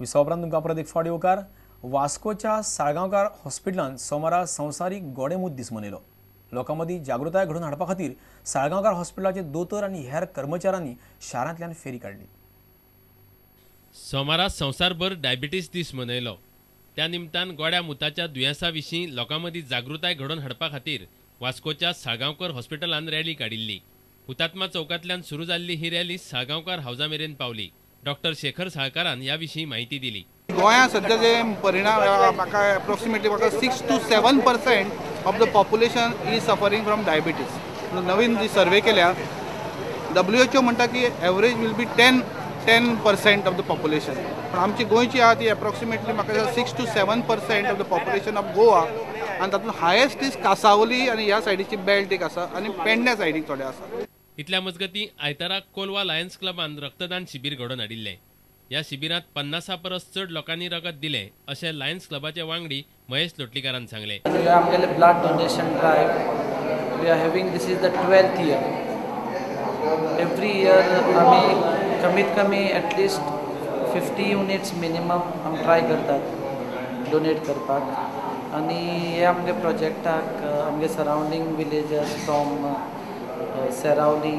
विसवा उपरांत तुमकां परत एक फावट येवकार. वास्कोच्या साळगांवकार हॉस्पिटलांत सोमारा संवसारीक गोडेमूत दीस मनयलो. लोकां मदीं जागृताय घडोवन हाडपा खातीर साळगांवकार हॉस्पिटलाचे दोतोर आनी हेर कर्मचाऱ्यांनी शारांतल्यान फेरी काडली. सोमारा संवसारभर डायबिटीस दीस मनयलो. त्या निमतान गोड्या मुताच्या दुयेंसा विशीं लोकां मदीं जागृताय घडोवन हाडपा खातीर वास्कोच्या साळगांवकर हॉस्पिटलांत रॅली काडिल्ली. हुतात्मा चौकांतल्यान सुरू जाल्ली ही रॅली साळगांवकार हावजा मेरेन पावली. डॉक्टर शेखर साळकारान ह्या विशीं माहिती दिली. गोंयांत सध्या जे परिणाम म्हाका approximately 6 to 7% of the population is suffering from diabetes. नवीन जी सर्वे केल्या WHO म्हणटा की average will be 10% of the population. पण आमची गोंयची आहा ती एप्रोक्सिमेटली म्हाका 6 to 7% of the population of Goa. आनी तातूंत हायेस्ट इज कासावली आनी ह्या सायडीची बेल्ट एक आसा आनी पेडण्या सायडीक थोडे आसा. इतल्या मजगतीं आयताराक कोलवा लायन्स क्लबान रक्तदान शिबीर घडोवन हाडिल्लें. ह्या शिबिरांत 50 परस चड लोकांनी रगत दिलें अशें लायन्स क्लबाचे वांगडी महेश लोटलीकारान सांगलें. आमगेले blood donation drive we are having this is the 12th year. Every year आमी कमीत कमी एटलिस्ट 50 युनिट्स मिनिमम आमी ट्राय करतात डोनेट करपाक. आनी हे आमगे प्रोजेक्टाक आमगे surrounding villages from Seraulim,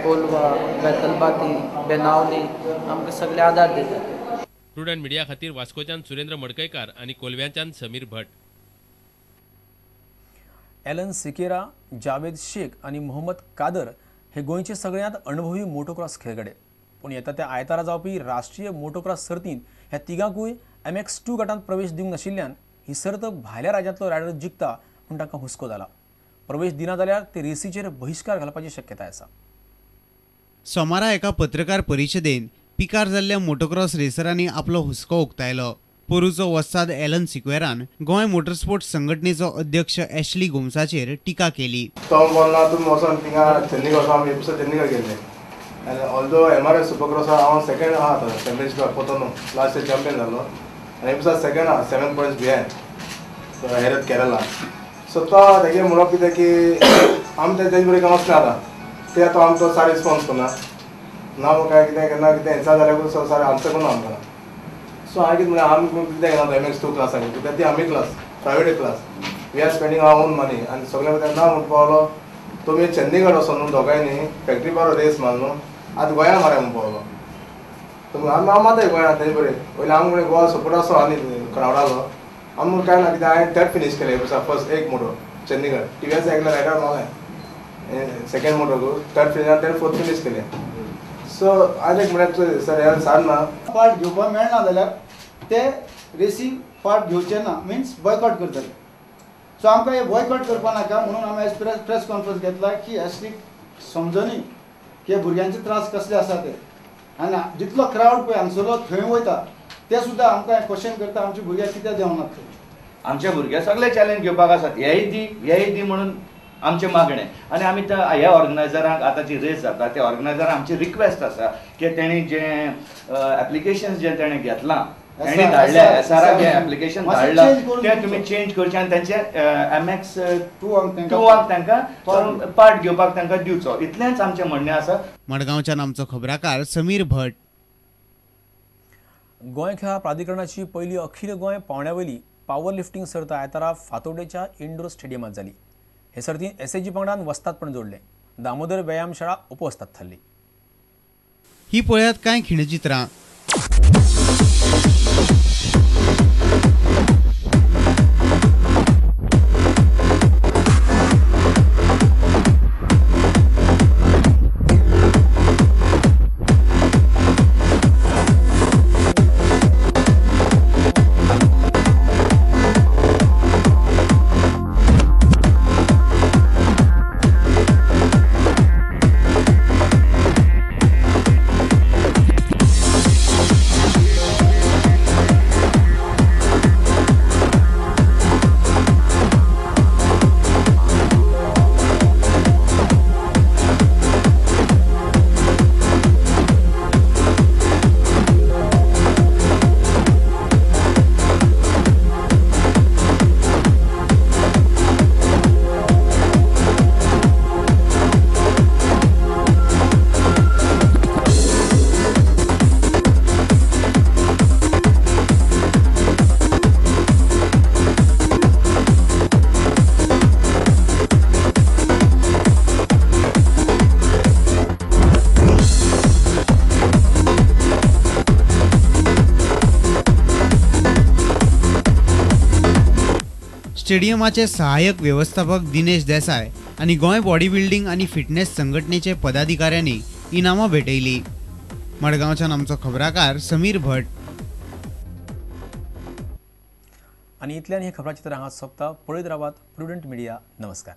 Colva, Betalbatim, Benaulim आमकां सगळे आदार दितात. प्रुडंट मिडिया खातीर वास्कोच्यान सुरेंद्र मडकयकार आनी कोलव्याच्यान समीर भट. एलन सिकेरा, जावेद शेख आनी मोहम्मद कादर हे गोंयचे सगळ्यांत अणभवी मोटोक्रॉस खेळगडे. पूण येता त्या आयतारा जावपी राष्ट्रीय मोटोक्रॉस सर्तींत ह्या तिगांकूय MX2 गटांत प्रवेश दिवंक नाशिल्ल्यान ही सर्त भायल्या राज्यांतलो रायडर जिखता म्हूण तांकां हुस्को जाला. प्रवेश दिना जाल्यार ते रेसीचेर बहिष्कार घालपाची शक्यताय आसा. सोमारा एका पत्रकार परिशदेंत पिकार जाल्ल्या मोटोक्रॉस रेसरांनी आपलो हुस्को उक्तायलो. पोरूचो वस्ताद एलन सिक्वेरान गोंय मोटरस्पोर्ट्स संघटनेचो अध्यक्ष ॲशली गोम्साचेर टिका केली. चंदीगड गेल्ले आनी ऑल्दो MRS सुपरक्रॉसार हांव सेकंड आहा चॅम्पियनशिपाक पोतोन लास्ट इयर चॅम्पियन जालो आनी एपिसोड सेकंड आहा 7 points behind Herat Kerala. So तो तेगे म्हणप कितें की आमी तेजे बरें काम आसलें आतां ते आतां आमकां सारकें रिस्पॉन्स करना ना काय कितें केन्ना कितें हेंचा जाल्यार सारकें आन्सर करना आमकां. सो हांवें कितें म्हणलें आमी कितें घेना MX2 क्लासाक कित्याक ती आमी class private class we are spending our own money आनी सगळें ना म्हणून पावलो. तुमी चंदीगड वचून न्हू दोगांयनी फॅक्टरी पावर रेस मार न्हू आतां गोंया मारया म्हणून पावलो. तुमी आमी माताय गोंयांत तेजे बरें पयलीं आमी म्हणलें गोवा सपोर्ट आसो आनी क्रावडालो आमी काय ना कितें हांवें थर्ड फिनीश केलें फर्स्ट एक मोटो चंदीगड TVS एकलो रायडर मागलें सेकंड मोटो थर्ड फिनीश तेणें फोर्थ फिनीश केलें. सो आज एक म्हणल्यार सर ह्या सारना पार्ट घेवपाक मेळना जाल्यार ते रेसींग पार्ट घेवचे ना मिन्स बॉयकॉट करतले. सो आमकां हे बॉयकॉट करपा नाका म्हणून आमी आयज प्रेस कॉन्फरन्स घेतला की ॲशली समजोनी की भुरग्यांचे त्रास कसले आसा ते आनी जितलो क्रावड पळय हांगसरलो थंय वयता ते सुद्दां आमकां क्वेश्चन करता आमचे भुरगे कित्याक देंवनात. आमचे भुरगे सगळे चॅलेंज घेवपाक आसात हेय दी म्हणून आमचें मागणें. आनी आमी ह्या ऑर्गनायझरांक आतां जी रेस जाता त्या ऑर्गनायझरांक आमची रिक्वेस्ट आसा की तेणी जे एप्लिकेशन्स जे तेणें घेतलां तेणी धाडल्या SRAक जे एप्लिकेशन धाडलां तें तुमी चेंज करचें आनी तेंचे MX2 तांकां पार्ट घेवपाक तांकां दिवचो इतलेंच आमचें म्हणणें आसा. मडगांवच्यान आमचो खबराकार समीर भट. गोंय खेळा प्राधिकरणाची पयली अखिल गोंय पावंड्यावयली पावर लिफ्टिंग सर्त आयतारा फातोर्डेच्या इंडोर स्टेडियमात जाली. हे सर्तींत SAG पंगडान वस्तादपण जोडलें. दामोदर व्यायामशाळा उपवस्ताद थारली. ही पळयात कांय खिणचित्रां. स्टेडियमाचे सहाय्यक व्यवस्थापक दिनेश देसाय आणि गोंय बॉडी बिल्डिंग आणि फिटनेस संघटनेचे पदाधिकाऱ्यांनी इनामां भेटयली. मडगांवच्यान आमचो खबराकार समीर भट. आणि इतल्यान हे खबराचित्र हांगा सोंपता. पळयत रावात प्रुडंट मिडिया. नमस्कार.